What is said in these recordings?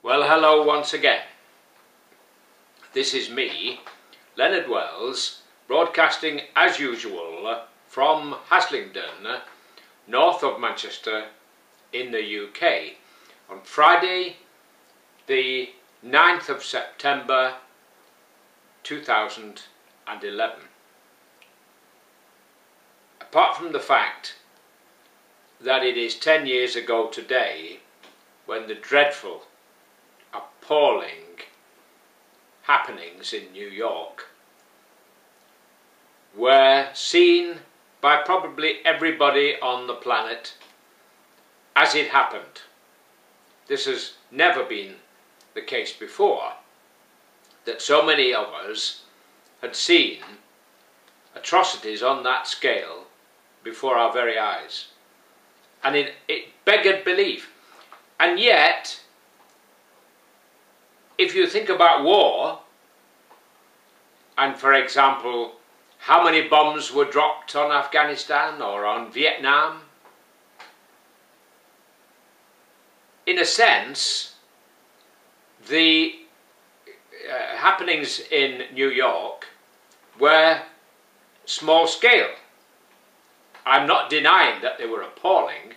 Well, hello once again. This is me, Leonard Wells, broadcasting as usual from HASLINGDEN, north of Manchester in the UK, on Friday the 9th of September 2011. Apart from the fact that it is 10 years ago today when the dreadful, appalling happenings in New York were seen by probably everybody on the planet as it happened. This has never been the case before, that so many of us had seen atrocities on that scale before our very eyes. And it beggared belief. And yet, if you think about war, and for example, how many bombs were dropped on Afghanistan or on Vietnam, in a sense, the happenings in New York were small scale. I'm not denying that they were appalling,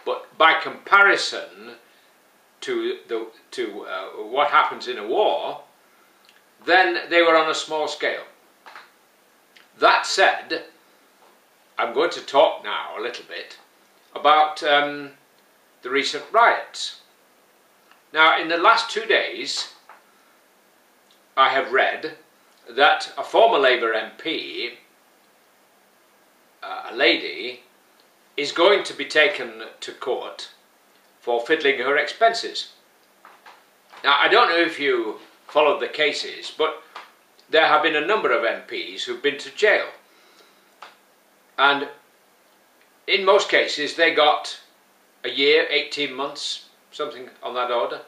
but by comparison to what happens in a war, then they were on a small scale. That said, I'm going to talk now a little bit about the recent riots. Now, in the last 2 days, I have read that a former Labour MP, a lady, is going to be taken to court for fiddling her expenses. Now, I don't know if you followed the cases, but there have been a number of MPs who've been to jail. And in most cases, they got a year, 18 months, something on that order.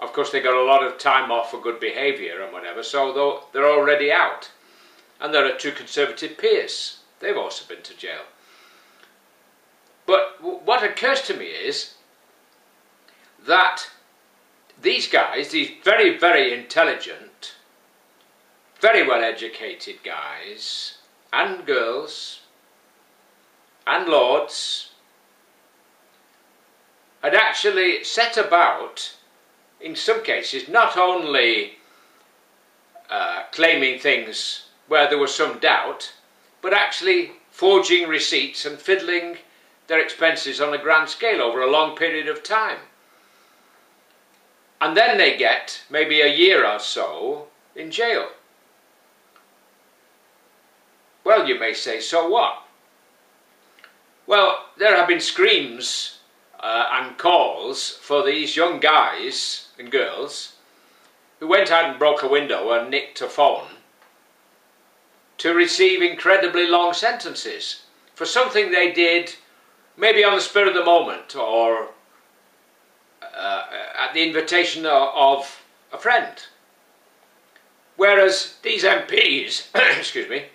Of course, they got a lot of time off for good behaviour and whatever, so they're already out. And there are two Conservative peers. They've also been to jail. But what occurs to me is that these guys, these very, very intelligent, very well educated guys and girls and lords had actually set about, in some cases, not only claiming things where there was some doubt, but actually forging receipts and fiddling their expenses on a grand scale over a long period of time. And then they get maybe a year or so in jail. Well, you may say, so what? Well, there have been screams and calls for these young guys and girls who went out and broke a window and nicked a phone to receive incredibly long sentences for something they did maybe on the spur of the moment or at the invitation of a friend. Whereas these MPs, excuse me,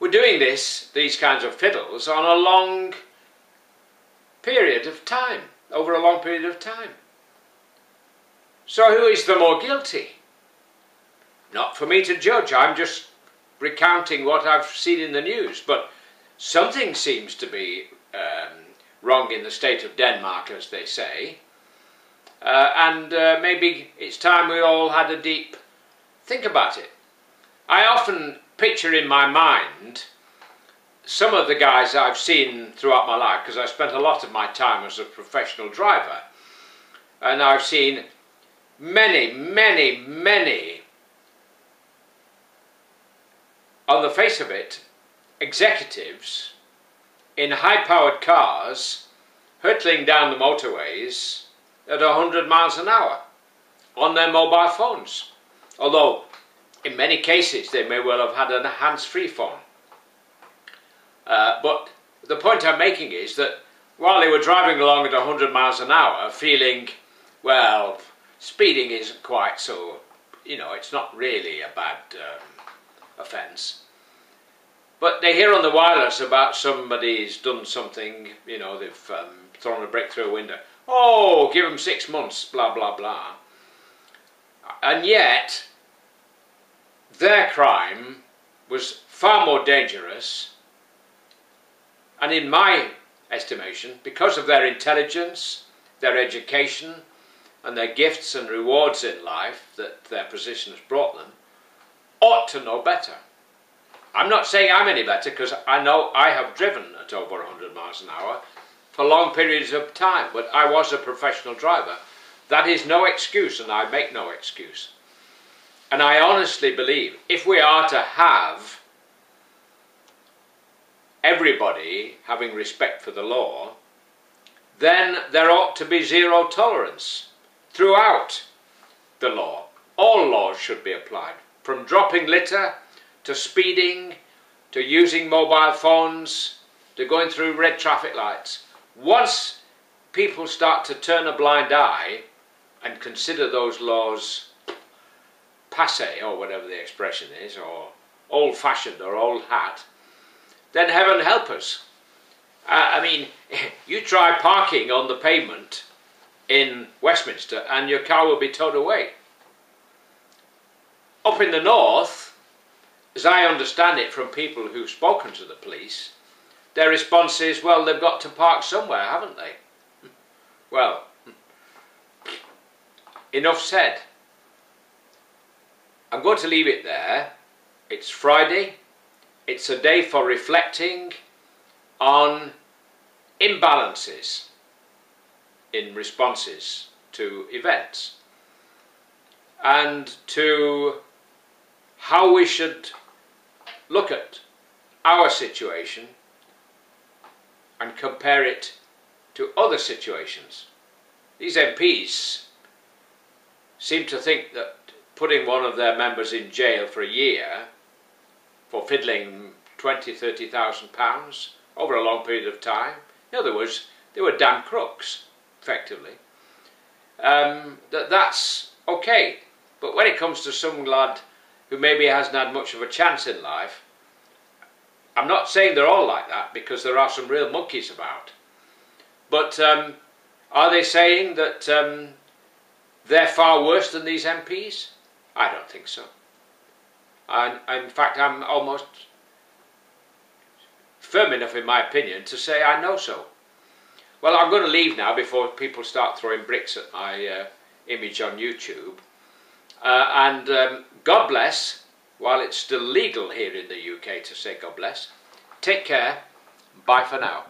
were doing these kinds of fiddles on a long period of time, over a long period of time. So who is the more guilty? Not for me to judge, I'm just recounting what I've seen in the news, but something seems to be wrong in the state of Denmark, as they say, and maybe it's time we all had a deep think about it. I often picture in my mind some of the guys I've seen throughout my life, because I spent a lot of my time as a professional driver, and I've seen many, many, many, on the face of it, executives in high-powered cars hurtling down the motorways at 100 miles an hour on their mobile phones. Although, in many cases, they may well have had a hands-free phone. But the point I'm making is that while they were driving along at 100 miles an hour, feeling, well, speeding isn't quite so, it's not really a bad offence. But they hear on the wireless about somebody's done something, they've thrown a brick through a window. Oh, give them 6 months, blah, blah, blah. And yet, their crime was far more dangerous, and in my estimation, because of their intelligence, their education, and their gifts and rewards in life that their position has brought them, ought to know better. I'm not saying I'm any better, because I know I have driven at over 100 miles an hour for long periods of time, but I was a professional driver. That is no excuse, and I make no excuse. And I honestly believe if we are to have everybody having respect for the law, then there ought to be zero tolerance throughout the law. All laws should be applied, from dropping litter to speeding, to using mobile phones, to going through red traffic lights. Once people start to turn a blind eye and consider those laws passé, or whatever the expression is, or old-fashioned or old hat, then heaven help us. I mean, you try parking on the pavement in Westminster and your car will be towed away. Up in the north, as I understand it from people who've spoken to the police, their response is, well, they've got to park somewhere, haven't they? Well, enough said. I'm going to leave it there. It's Friday. It's a day for reflecting on imbalances in responses to events, and to how we should look at our situation and compare it to other situations. These MPs seem to think that putting one of their members in jail for a year for fiddling £20,000–30,000 over a long period of time, in other words, they were damn crooks, effectively, that's okay. But when it comes to some lad who maybe hasn't had much of a chance in life, I'm not saying they're all like that, because there are some real monkeys about. But are they saying that they're far worse than these MPs? I don't think so. And in fact, I'm almost firm enough in my opinion to say I know so. Well, I'm going to leave now before people start throwing bricks at my image on YouTube. God bless, while it's still legal here in the UK to say God bless. Take care. Bye for now.